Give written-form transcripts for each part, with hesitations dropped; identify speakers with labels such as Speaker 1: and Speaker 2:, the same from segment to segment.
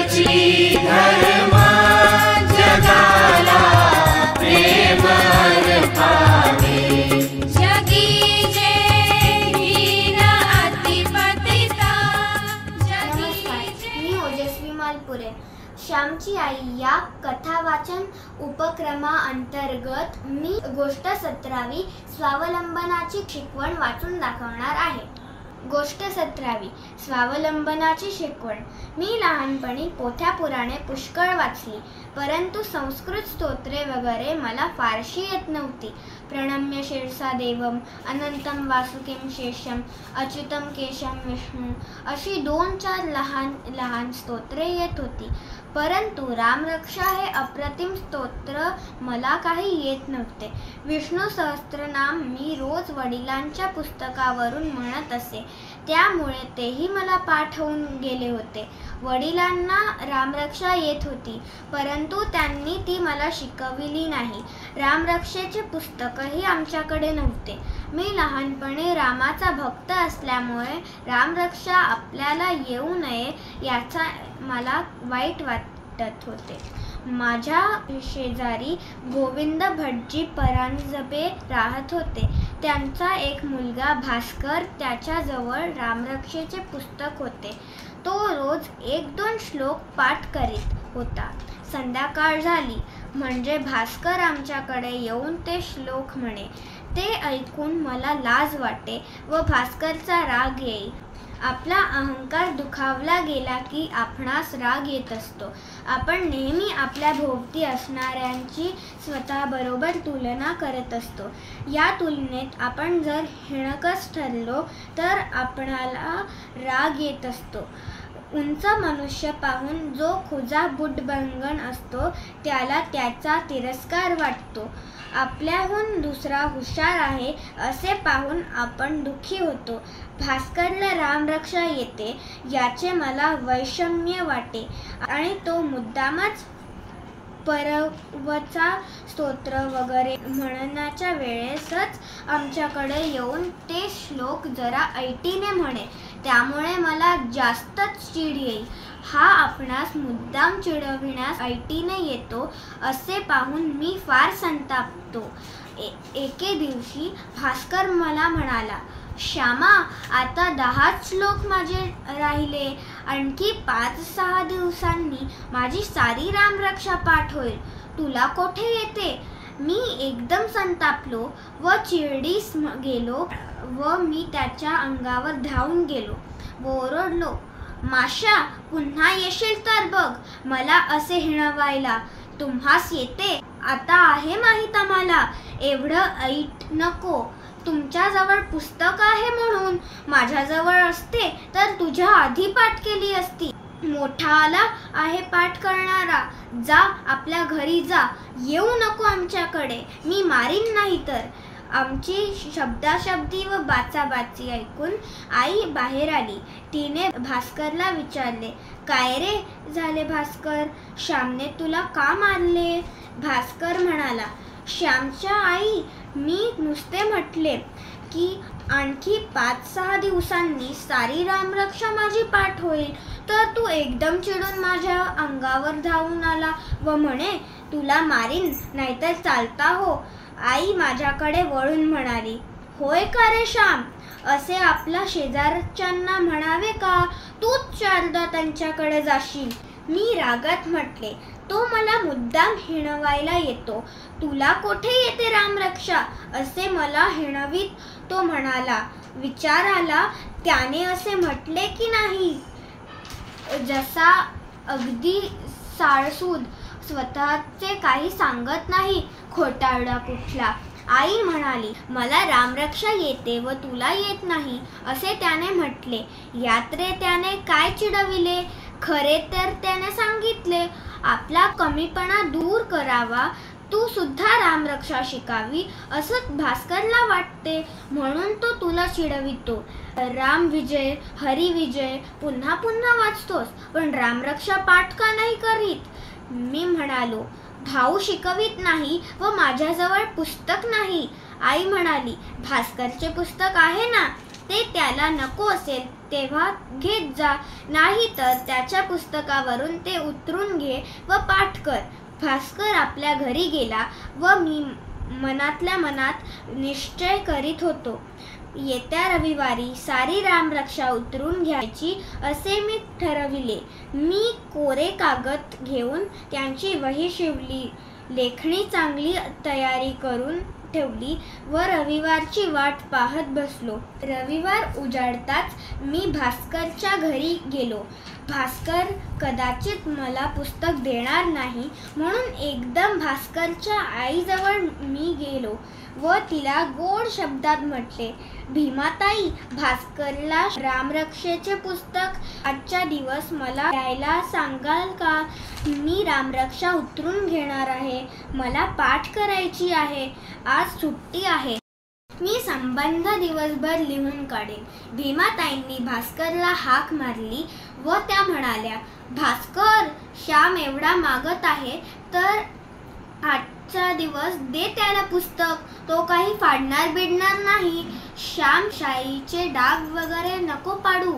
Speaker 1: जगची धर्म जगाला प्रेम अर्पावे।
Speaker 2: जगी जे हीन अतिपतिता
Speaker 3: नमस्कार, मी ओजस्वी मालपुरे। श्यामची आई या कथा वाचन उपक्रमाअंतर्गत मी गोष्ट 17वी स्वावलंबनाची शिकवण वाचून दाखवणार आहे। गोष्ट 17वी स्वावलंबनाची शिकवण। मी लहानपणी पोथ्या पुराणे पुष्कळ वाचली, परंतु संस्कृत स्तोत्रे वगैरे मला फारशी येत नव्हती। प्रणम्य शिरसा देवम, अनंतम वासुकीं शेषम, अच्युतम केशम विष्णू अशी 2-4 लहान लहान स्तोत्रे येत होती, परंतु रामरक्षा हे अप्रतिम स्तोत्र मला काही येत नव्हते। विष्णू सहस्त्रनाम मी रोज वडिलांच्या पुस्तकावरून म्हणत असे, त्यामुळे तेही मला पाठ होऊन गेले होते। वडिलांना रामरक्षा येत होती, परंतु त्यांनी ती मला शिकविली नाही। रामरक्षेचे पुस्तकही आमच्याकडे नव्हते। मी लहानपणी रामाचा भक्त असल्यामुळे रामरक्षा आपल्याला येऊ नये याचा मला वाईट वाटत होते। माझ्या शेजारी गोविंद भटजी परांजपे राहत होते। त्यांचा एक मुलगा भास्कर त्याच्याजवळ रामरक्षेचे पुस्तक होते। तो रोज 1-2 श्लोक पाठ करीत होता। संध्याकाळ झाली म्हणजे भास्कर आमच्याकडे येऊन ते श्लोक म्हणे। ते ऐकून मला लाज वाटे व भास्करचा राग येई। आपला अहंकार दुखावला गेला की आपणास राग येत असतो। आपण नेहमी आपल्या भोवती असणाऱ्यांची स्वतःबरोबर तुलना करत असतो। या तुलनेत आपण जर हिणकस ठरलो तर आपणाला राग येत असतो। उंच मनुष्य पाहून जो खुजा बुटबंगण असतो त्याला त्याचा तिरस्कार वाटतो। आपल्याहून दुसरा हुशार आहे असे पाहून आपण दुःखी होतो। भास्करला रामरक्षा येते याचे मला वैषम्य वाटे आणि तो मुद्दामच परवचा स्तोत्र वगैरे म्हणण्याच्या वेळेसच आमच्याकडे येऊन ते श्लोक जरा ऐटीने म्हणे, त्यामुळे मला जास्तच चीड येईल। हा आपणास मुद्दाम चिडविण्यास ऐटीने येतो असे पाहून मी फार संतापतो। एके दिवशी भास्कर मला म्हणाला, श्यामा, आता 10 श्लोक माझे राहिले, आणखी 5-6 दिवसांनी माझी सारी रामरक्षा पाठ होईल, तुला कोठे येते? मी एकदम संतापलो व चिडीस गेलो व मी त्याच्या अंगावर धावून गेलो व ओरडलो, माशा, पुन्हा येशील तर बघ मला असे हिणवायला। तुम्हास येते आता आहे माहीत आम्हाला, एवढं ऐट नको। तुमच्याजवळ पुस्तक आहे म्हणून, माझ्याजवळ असते तर तुझ्या आधी पाठ केली असती। मोठा आला आहे पाठ करणारा, जा आपल्या घरी जा, येऊ नको आमच्याकडे, मी मारीन नाही तर। आमची शब्दाशब्दी व बाचाबाची ऐकून आई बाहेर आली। तिने भास्करला विचारले, काय रे झाले भास्कर, श्यामने तुला का मारले? भास्कर म्हणाला, श्यामच्या आई, मी नुसते म्हटले की आणखी 5-6 दिवसांनी सारी रामरक्षा माझी पाठ होईल, तर तू एकदम चिडून माझ्या अंगावर धावून आला व म्हणे तुला मारीन नाहीतर चालता हो। आई माझ्याकडे वळून म्हणाली, होय का रे श्याम, असे आपल्या शेजारच्यांना म्हणावे का? तूच 4दा त्यांच्याकडे जाशील। मी रागात म्हटले, तो मला मुद्दाम हिणवायला येतो, तुला कोठे येते रामरक्षा असे मला हिणवीत? तो म्हणाला, विचार आला त्याने असे म्हटले की नाही? जसा अगदी साळसूद, स्वतःचे काही सांगत नाही, खोटारडा कुठला। आई म्हणाली, मला रामरक्षा येते व तुला येत नाही असे त्याने म्हटले, यात रे त्याने काय चिडविले? खरे तर त्याने सांगितले, आपला कमीपणा दूर करावा, तू सुद्धा रामरक्षा शिकावी असं भास्करला वाटते, म्हणून तो तुला चिडवितो। राम विजय, हरी विजय पुन्हा पुन्हा वाचतोस, पण रामरक्षा पाठ का नाही करीत? मी म्हणालो, भाऊ शिकवित नाही व माझ्याजवळ पुस्तक नाही। आई म्हणाली, भास्करचे पुस्तक आहे ना, ते त्याला नको असेल तेव्हा घेत जा, नाही तर त्याच्या पुस्तकावरून ते उतरून घे व पाठ कर. भास्कर आपल्या घरी गेला व मी मनातल्या मनात निश्चय करीत होतो, येत्या रविवारी सारी रामरक्षा उतरून घ्यायची असे मी ठरविले. मी कोरे कागद घेऊन त्यांची वही शिवली, लेखणी चांगली तयारी करून ठेवली व रविवारची वाट पाहत बसलो. रविवार उजाडताच मी भास्करच्या घरी गेलो. भास्कर कदाचित मला पुस्तक देणार नाही म्हणून एकदम भास्करच्या आईजवळ मी गेलो व तिला गोड शब्दात म्हटले, भीमाताई, भास्करला रामरक्षेचे पुस्तक आजच्या दिवस मला द्यायला सांगाल का? मी रामरक्षा उतरून घेणार आहे. मला पाठ करायची आहे. आज सुट्टी आहे. मी संबंध दिवसभर लिहून काढेन. भीमाताईंनी भास्करला हाक मारली व त्या म्हणाल्या, भास्कर, श्याम एवढा मागत आहे तर आजचा दिवस दे त्याला पुस्तक. तो काही फाडणार बिडणार नाही. श्याम शाईचे डाग वगैरे नको पाडू,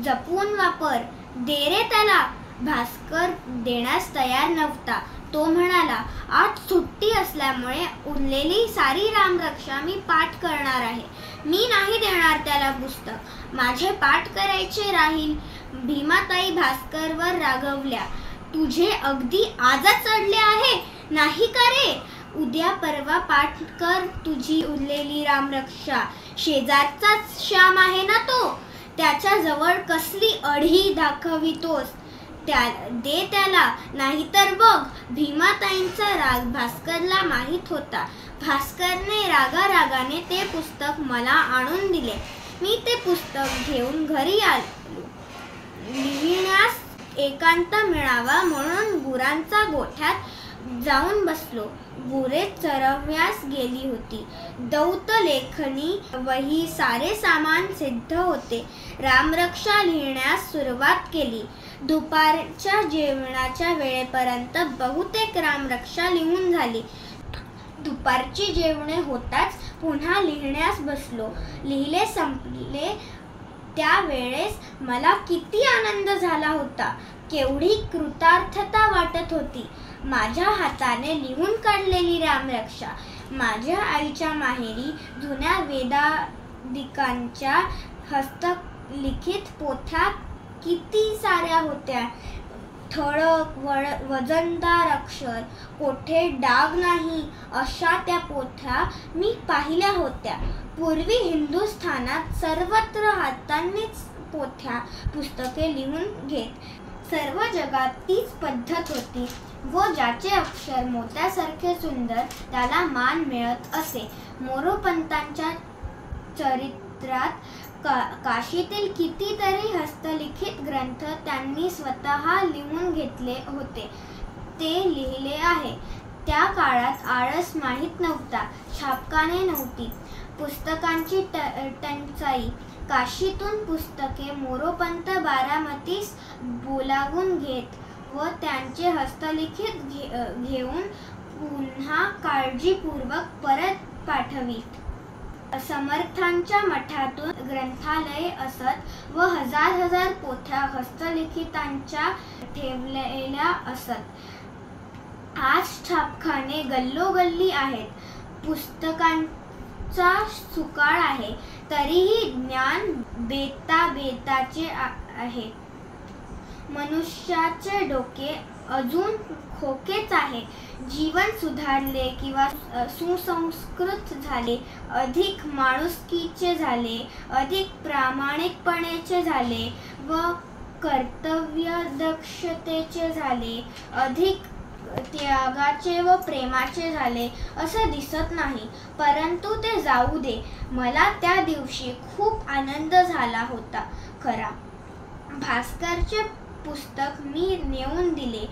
Speaker 3: जपून वापर. दे रे त्याला. भास्कर देण्यास तयार नव्हता. तो म्हणाला, आज सुट्टी असल्यामुळे उरलेली सारी रामरक्षा मी पाठ करणार आहे. मी नाही देणार त्याला पुस्तक. माझे पाठ करायचे राहील. भीमाताई भास्करवर रागवल्या, तुझे अगदी आजच चढले आहे नाही का रे? उद्या परवा पाठ कर तुझी उरलेली रामरक्षा. शेजारचाच श्याम आहे ना तो, त्याच्या जवळ कसली अढी दाखवितोस? दे त्याला, नाहीतर बघ. भीमाताईंचा राग भास्करला माहीत होता. भास्करने रागारागाने ते पुस्तक मला आणून दिले. मी ते पुस्तक घेऊन घरी आलो. लिहिण्यास एकांत मिळावा म्हणून गुरांच्या गोठ्यात जाऊन बसलो. गुरे चरवण्यास गेली होती. दौत, लेखणी, वही सारे सामान सिद्ध होते. रामरक्षा लिहिण्यास सुरुवात केली. दुपारच्या जेवणाच्या वेळेपर्यंत बहुतेक रामरक्षा लिहून झाली. दुपारची जेवणे होताच पुन्हा लिहिण्यास बसलो. लिहिले संपले त्यावेळेस मला किती आनंद झाला होता. केवढी कृतार्थता वाटत होती. माझ्या हाताने लिहून काढलेली रामरक्षा. माझ्या आईच्या माहेरी जुन्या वेदांतिकांच्या हस्तलिखित पोथ्या किती साऱ्या होत्या. ठळक वजनदार अक्षर, कोठे डाग नाही अशा त्या पोथ्या मी पाहिल्या होत्या. पूर्वी हिंदुस्थानात सर्वत्र हातांनीच पोथ्या पुस्तके लिहून घेत. सर्व जगात तीच पद्धत होती व ज्याचे अक्षर मोत्यासारखे सुंदर त्याला मान मिळत असे. मोरोपंतांच्या चरित्रात काशीतील कितीतरी हस्तलिखित ग्रंथ त्यांनी स्वतः लिहून घेतले होते. ते लिहिले आहे. त्या काळात आळस माहीत नव्हता, छापखाने नव्हती, पुस्तकांची टंचाई. काशीतून पुस्तके मोरोपंत बारामतीस बोलावून घेत व त्यांचे हस्तलिखित घेऊन पुन्हा काळजीपूर्वक परत पाठवीत. समर्थांच्या मठातून ग्रंथालय असत व हजार पोथ्या हस्तलिखितांच्या ठेवलेल्या असत. आज छापखाने गल्लोगल्ली आहेत. पुस्तकांचा सुकाळ आहे, तरीही ज्ञान बेताचे आहे. मनुष्याचे डोके अजून खोकेच आहे. जीवन सुधारले किंवा सुसंस्कृत झाले, अधिक माणुसकीचे झाले, अधिक प्रामाणिकपणेचे झाले व कर्तव्यदक्षतेचे झाले, अधिक त्यागाचे व प्रेमाचे झाले असं दिसत नाही. परंतु ते जाऊ दे. मला त्या दिवशी खूप आनंद झाला होता खरा. भास्करचे पुस्तक मी नेऊन दिले.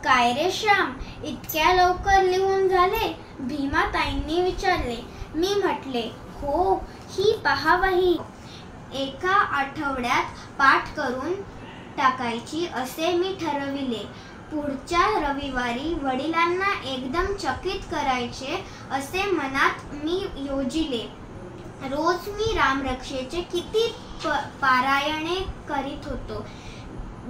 Speaker 3: काय रे श्याम, इतक्या लवकर लिहून झाले? भीमाताईंनी विचारले. मी म्हटले, हो, ही पहा वही. एका आठवड्यात पाठ करून टाकायची असे मी ठरविले. पुढच्या रविवारी वडिलांना एकदम चकित करायचे असे मनात मी योजिले. रोज मी रामरक्षेचे किती पारायणे करीत होतो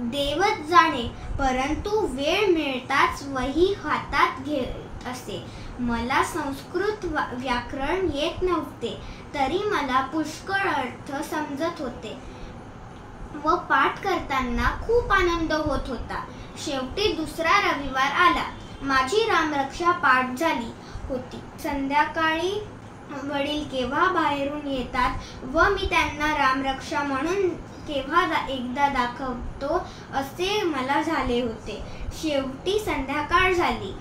Speaker 3: देवच जाणे, परंतु वेळ मिळताच वही हातात घेत असे. मला संस्कृत व्याकरण येत नव्हते, तरी मला पुष्कळ अर्थ समजत होते व पाठ करताना खूप आनंद होत होता. शेवटी दुसरा रविवार आला. माझी रामरक्षा पाठ झाली होती. संध्याकाळी वडील केव्हा बाहेरून येतात व मी त्यांना रामरक्षा म्हणून केव्हा एकदा दाखवतो असे मला झाले होते. शेवटी संध्याकाळ झाली.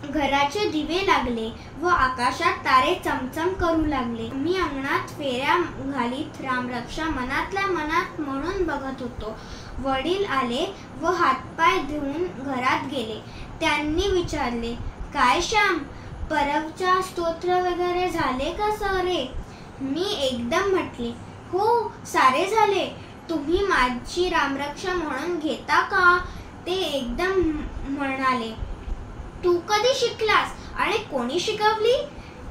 Speaker 3: घराचे दिवे लागले व आकाशात तारे चमचम करू लागले. मी अंगणात फेऱ्या घालीत रामरक्षा मनातल्या मनात म्हणून बघत होतो. वडील आले व हातपाय धुवून घरात गेले. त्यांनी विचारले, काय श्याम, परवच्या स्तोत्र वगैरे झाले का सारे? मी एकदम म्हटले, हो सारे झाले. तुम्ही माझी रामरक्षा म्हणून घेता का? ते एकदम म्हणाले, तू कधी शिकलास आणि कोणी शिकवली?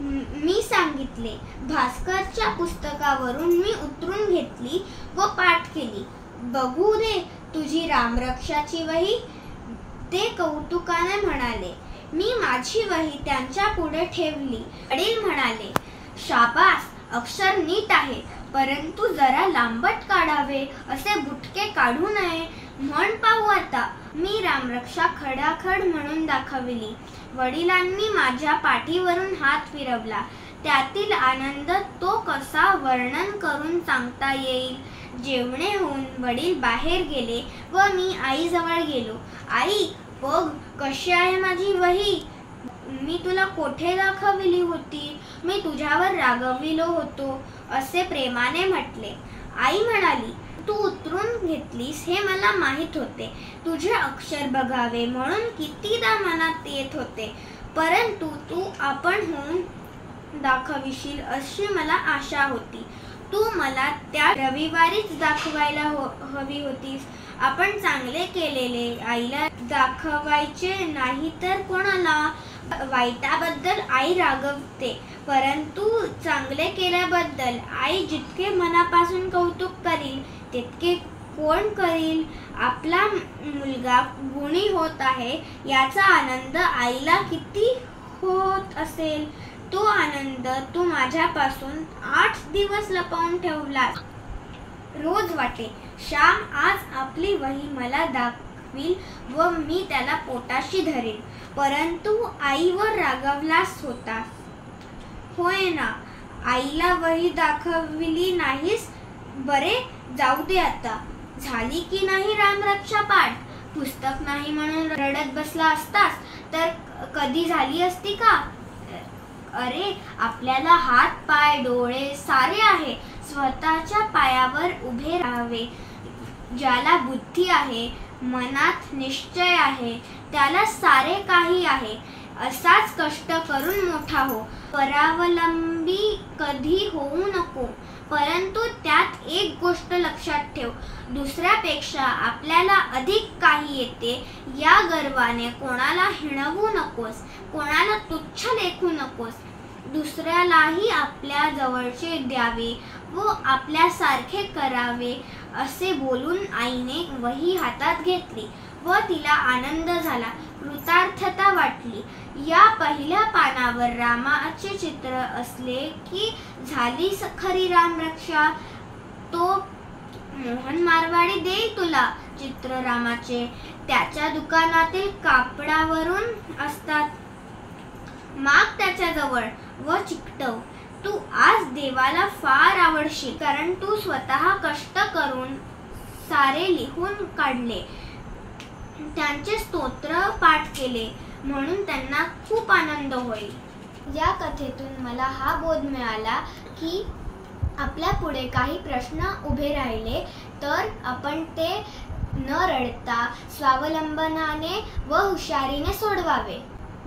Speaker 3: मी सांगितले. भास्करच्या पुस्तकावरून मी उतरून घेतली व पाठ केली. बघू दे तुझी रामरक्षाची वही, ते कौतुकाने म्हणाले. मी माझी वही त्यांच्या पुढे ठेवली. वडील म्हणाले, शाबास, अक्षर नीट आहे, परंतु जरा लांबट काढावे, असे बुटके काढू नये. म्हण पाहू आता. मी रामरक्षा खडाखड म्हणून दाखविली. वडिलांनी माझ्या पाठीवरून हात फिरवला. त्यातील आनंद तो कसा वर्णन करून सांगता येईल. जेवणे होऊन वडील बाहेर गेले व मी आईजवळ गेलो. आई, बघ कशी आहे माझी वही. मी तुला कोठे दाखविली होती? मी तुझ्यावर रागविलो होतो, असे प्रेमाने म्हटले. आई म्हणाली, तू उतरून घेतलीस हे मला माहीत होते. तुझे अक्षर बघावे म्हणून कितीदा मनात येत होते, परंतु तू आपण होऊन दाखविशील अशी मला आशा होती. तू मला त्या रविवारीच दाखवायला हवी होतीस. आपण चांगले केलेले आईला दाखवायचे नाही तर कोणाला? वाईटाबद्दल आई रागवते, परंतु चांगले केल्याबद्दल आई जितके मनापासून कौतुक करील तितके कोण करील? आपला मुलगा गुणी होत आहे याचा आनंद आईला किती होत असेल. तो आनंद तू माझ्यापासून 8 दिवस लपवून ठेवलास. रोज वाटे, श्याम आज आपली वही मला दाखवील व मी त्याला पोटाशी धरेन, परंतु आईवर रागवलास होता. होय ना, आईला वही दाखविली नाहीस. बरे, जाऊ दे आता. झाली की नाही रामरक्षा पाठ? पुस्तक नाही म्हणून रडत बसला असतास तर कधी झाली असती का? अरे, आपल्याला हात पाय डोळे सारे आहे. स्वतःच्या पायावर उभे राहावे. ज्याला बुद्धी आहे, मनात निश्चय आहे, त्याला सारे काही आहे. असाच कष्ट करून मोठा हो. परावलंबी कधी होऊ नको, परंतु त्यात एक गोष्ट लक्षात ठेव, दुसऱ्यापेक्षा आपल्याला अधिक काही येते या गर्वाने कोणाला हिणवू नकोस, कोणाला तुच्छ लेखू नकोस. दुसऱ्यालाही आपल्या जवळचे द्यावे व आपल्यासारखे करावे असे बोलून आईने वही हातात घेतली व तिला आनंद झाला, कृतार्थता वाटली. या पहिल्या पानावर रामाचे चित्र असले की झाली खरी रामरक्षा. तो मोहन मारवाडी देईल तुला चित्र रामाचे. त्याच्या दुकानातील कापडावरून असतात. माग त्याच्याजवळ व चिकटव. तू आज देवाला फार आवडशील, कारण तू स्वतः कष्ट करून सारे लिहून काढले, त्यांचे स्तोत्र पाठ केले, म्हणून त्यांना खूप आनंद होईल. या कथेतून मला हा बोध मिळाला की आपल्या पुढे काही प्रश्न उभे राहिले तर आपण ते न रडता स्वावलंबनाने व हुशारीने सोडवावे.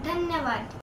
Speaker 3: धन्यवाद.